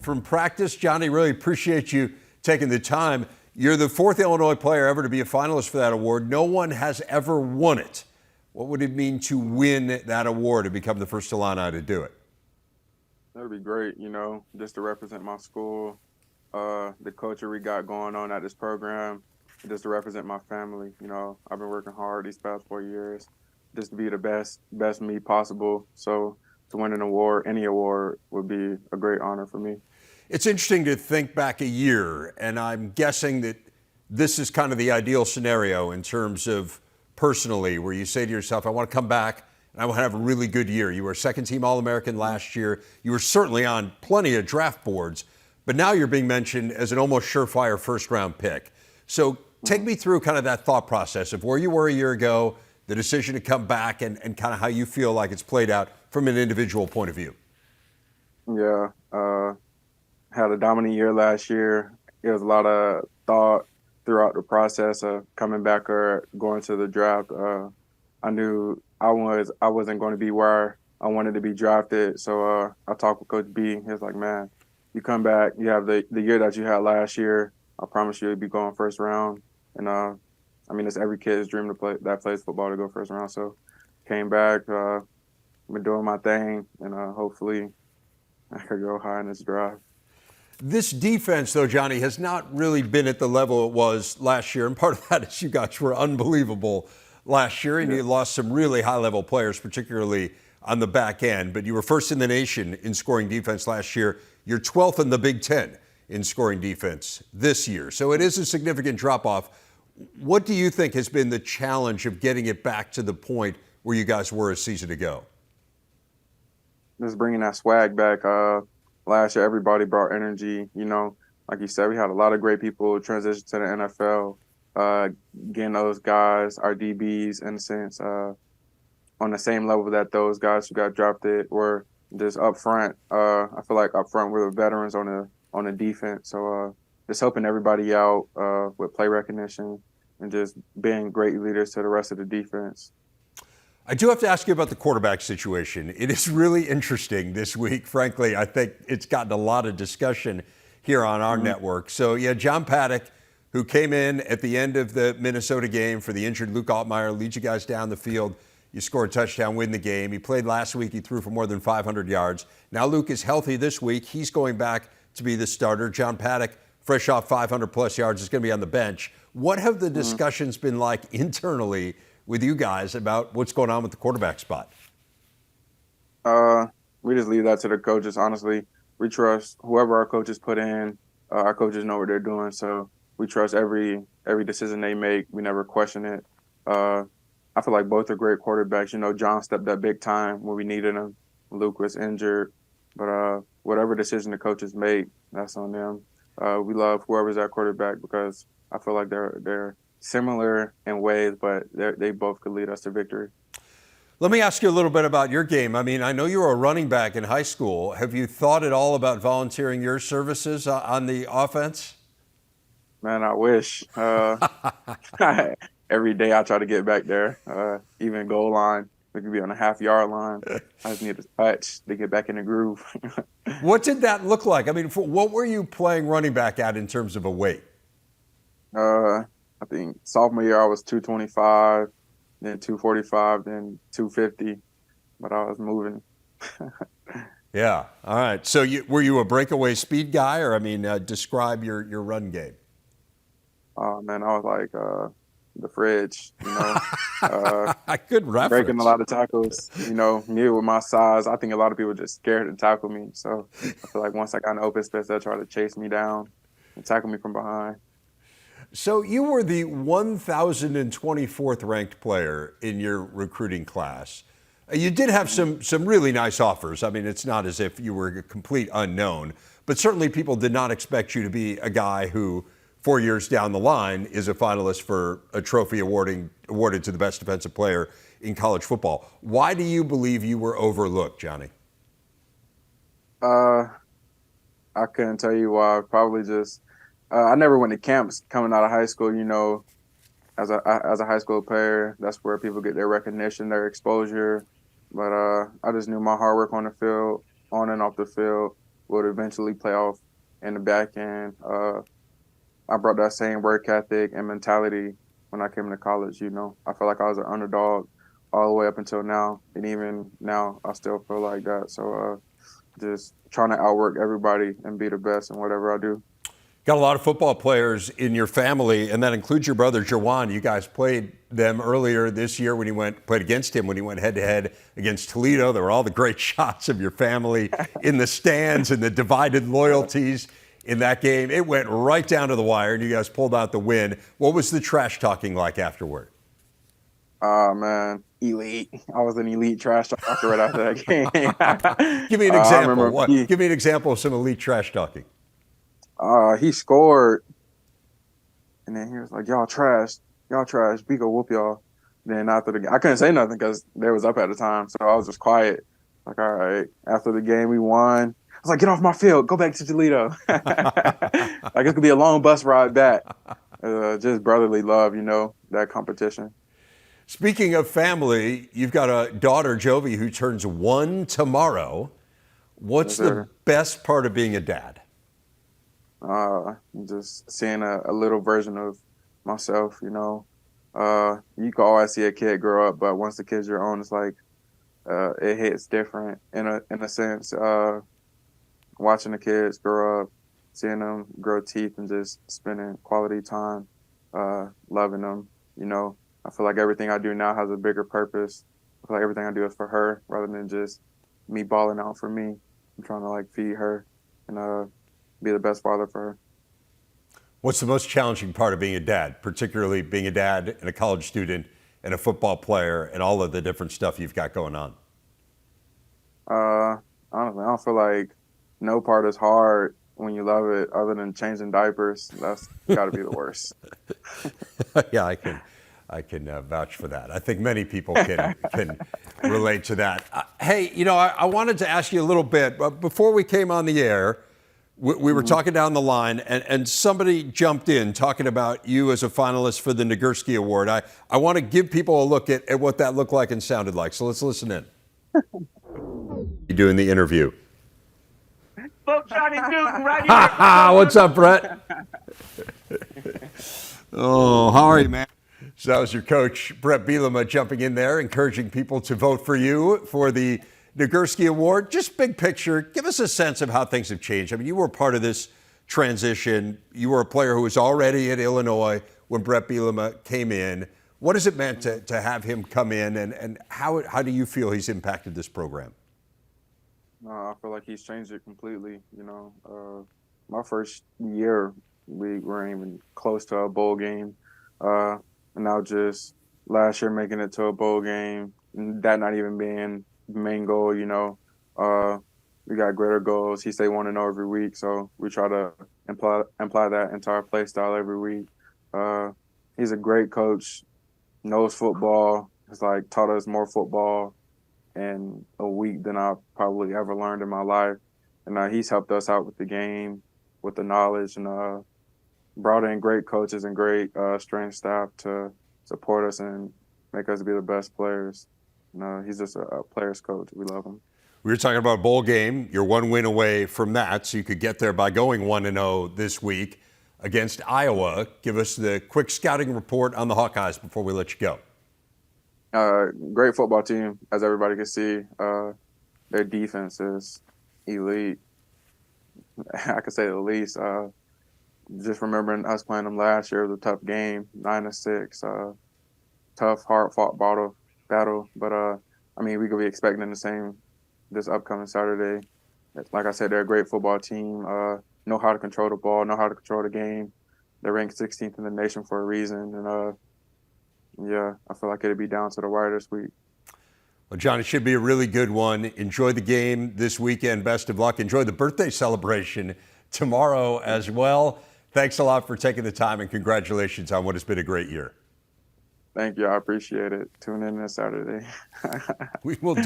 From practice. Johnny, really appreciate you taking the time. You're the fourth Illinois player ever to be a finalist for that award. No one has ever won it. What would it mean to win that award and become the first Illini to do it? That'd be great, just to represent my school, the culture we got going on at this program, just to represent my family. I've been working hard these past 4 years just to be the best me possible. So to win an award, any award, would be a great honor for me. It's interesting to think back a year, and I'm guessing that this is kind of the ideal scenario in terms of personally, where you say to yourself, I want to come back and I want to have a really good year. You were second team All-American last year. You were certainly on plenty of draft boards, but now you're being mentioned as an almost surefire first-round pick. So take me through kind of that thought process of where you were a year ago, the decision to come back, and kind of how you feel like it's played out from an individual point of view. Yeah, had a dominant year last year. There was a lot of thought throughout the process of coming back or going to the draft. I knew I wasn't going to be where I wanted to be drafted. So I talked with Coach B. He was like, man, you come back, you have the year that you had last year. I promise you'll be going first round. And it's every kid's dream to play that plays football to go first round. So came back, been doing my thing, and hopefully I could go high in this draft. This defense, though, Johnny, has not really been at the level it was last year. And part of that is you guys were unbelievable last year, and you lost some really high-level players, particularly on the back end. But you were first in the nation in scoring defense last year. You're 12th in the Big Ten in scoring defense this year. So it is a significant drop-off. What do you think has been the challenge of getting it back to the point where you guys were a season ago? Just bringing that swag back. Last year, everybody brought energy. Like you said, we had a lot of great people transition to the NFL, getting those guys, our DBs, in a sense, on the same level that those guys who got drafted were just up front. I feel like up front we're the veterans on the defense. So just helping everybody out with play recognition and just being great leaders to the rest of the defense. I do have to ask you about the quarterback situation. It is really interesting this week. Frankly, I think it's gotten a lot of discussion here on our network. So, yeah, John Paddock, who came in at the end of the Minnesota game for the injured Luke Altmaier, leads you guys down the field. You score a touchdown, win the game. He played last week. He threw for more than 500 yards. Now Luke is healthy this week. He's going back to be the starter. John Paddock, fresh off 500-plus yards, is going to be on the bench. What have the discussions been like internally with you guys about what's going on with the quarterback spot? We just leave that to the coaches. Honestly, we trust whoever our coaches put in. Our coaches know what they're doing, so we trust every decision they make. We never question it. I feel like both are great quarterbacks. John stepped up big time when we needed him. Luke was injured, but whatever decision the coaches make, that's on them. We love whoever's at quarterback because I feel like they're similar in ways, but they both could lead us to victory. Let me ask you a little bit about your game. I mean, I know you were a running back in high school. Have you thought at all about volunteering your services on the offense? Man, I wish. Every day I try to get back there, even goal line. We could be on a half-yard line. I just need a touch to get back in the groove. What did that look like? I mean, what were you playing running back at in terms of a weight? I think sophomore year I was 225, then 245, then 250, but I was moving. Yeah. All right. So were you a breakaway speed guy, or describe your run game? Oh man, I was like the fridge. Good reference. Breaking a lot of tackles. Me with my size, I think a lot of people just scared to tackle me. So I feel like once I got in open space, they'll try to chase me down and tackle me from behind. So you were the 1,024th ranked player in your recruiting class. You did have some really nice offers. I mean, it's not as if you were a complete unknown, but certainly people did not expect you to be a guy who 4 years down the line is a finalist for a trophy awarded to the best defensive player in college football. Why do you believe you were overlooked, Johnny? I couldn't tell you why. Probably just I never went to camps coming out of high school. As a high school player, that's where people get their recognition, their exposure. But I just knew my hard work on the field, on and off the field, would eventually play off in the back end. I brought that same work ethic and mentality when I came to college. You know, I felt like I was an underdog all the way up until now, and even now, I still feel like that. So, just trying to outwork everybody and be the best in whatever I do. Got a lot of football players in your family, and that includes your brother Jer'Zhan. You guys played them earlier this year when you played against him when he went head-to-head against Toledo. There were all the great shots of your family in the stands and the divided loyalties in that game. It went right down to the wire, and you guys pulled out the win. What was the trash talking like afterward? Oh, man, elite. I was an elite trash talker right after that game. Give me an example. Give me an example of some elite trash talking. He scored, and then he was like, y'all trash, we go whoop y'all. Then after the game, I couldn't say nothing because they was up at the time, so I was just quiet. Like, all right. After the game, we won. I was like, get off my field, go back to Toledo. Like, it could be a long bus ride back. Just brotherly love, you know, that competition. Speaking of family, you've got a daughter, Jovi, who turns 1 tomorrow. What's the best part of being a dad? Just seeing a little version of myself, you know. You can always see a kid grow up, but once the kid's your own, it's like it hits different in a sense. Watching the kids grow up, seeing them grow teeth, and just spending quality time, loving them. You know, I feel like everything I do now has a bigger purpose. I feel like everything I do is for her rather than just me balling out for me. I'm trying to like feed her and be the best father for her. What's the most challenging part of being a dad, particularly being a dad and a college student and a football player and all of the different stuff you've got going on? Honestly, I don't feel like no part is hard when you love it other than changing diapers. That's got to be the worst. Yeah, I can vouch for that. I think many people can relate to that. Hey, you know, I wanted to ask you a little bit, but before we came on the air, we were talking down the line, and somebody jumped in talking about you as a finalist for the Nagurski Award. I want to give people a look at what that looked like and sounded like. So let's listen in. You doing the interview? Johnny Newton right here. What's up, Brett? Oh, how are you, man? So that was your coach, Brett Bielema, jumping in there, encouraging people to vote for you for the Nagurski Award. Just big picture, give us a sense of how things have changed. I mean, you were part of this transition. You were a player who was already at Illinois when Brett Bielema came in. What has it meant to have him come in, and how do you feel he's impacted this program? I feel like he's changed it completely. You know, my first year, we weren't even close to a bowl game. And now just last year making it to a bowl game, that not even being the main goal, you know. We got greater goals. He say 1-0 every week, so we try to imply that into our play style every week. He's a great coach, knows football. He's like taught us more football in a week than I've probably ever learned in my life. And he's helped us out with the game, with the knowledge, and brought in great coaches and great strength staff to support us and make us be the best players. He's just a player's coach. We love him. We were talking about a bowl game. You're 1 win away from that, so you could get there by going 1-0 this week against Iowa. Give us the quick scouting report on the Hawkeyes before we let you go. Great football team, as everybody can see. Their defense is elite. I could say the least. Just remembering us playing them last year was a tough game, 9-6. Tough, hard-fought battle. But, I mean, we could be expecting the same this upcoming Saturday. Like I said, they're a great football team. Know how to control the ball, know how to control the game. They're ranked 16th in the nation for a reason. And, yeah, I feel like it'll be down to the wire this week. Well, John, it should be a really good one. Enjoy the game this weekend. Best of luck. Enjoy the birthday celebration tomorrow as well. Thanks a lot for taking the time, and congratulations on what has been a great year. Thank you. I appreciate it. Tune in this Saturday. We will do.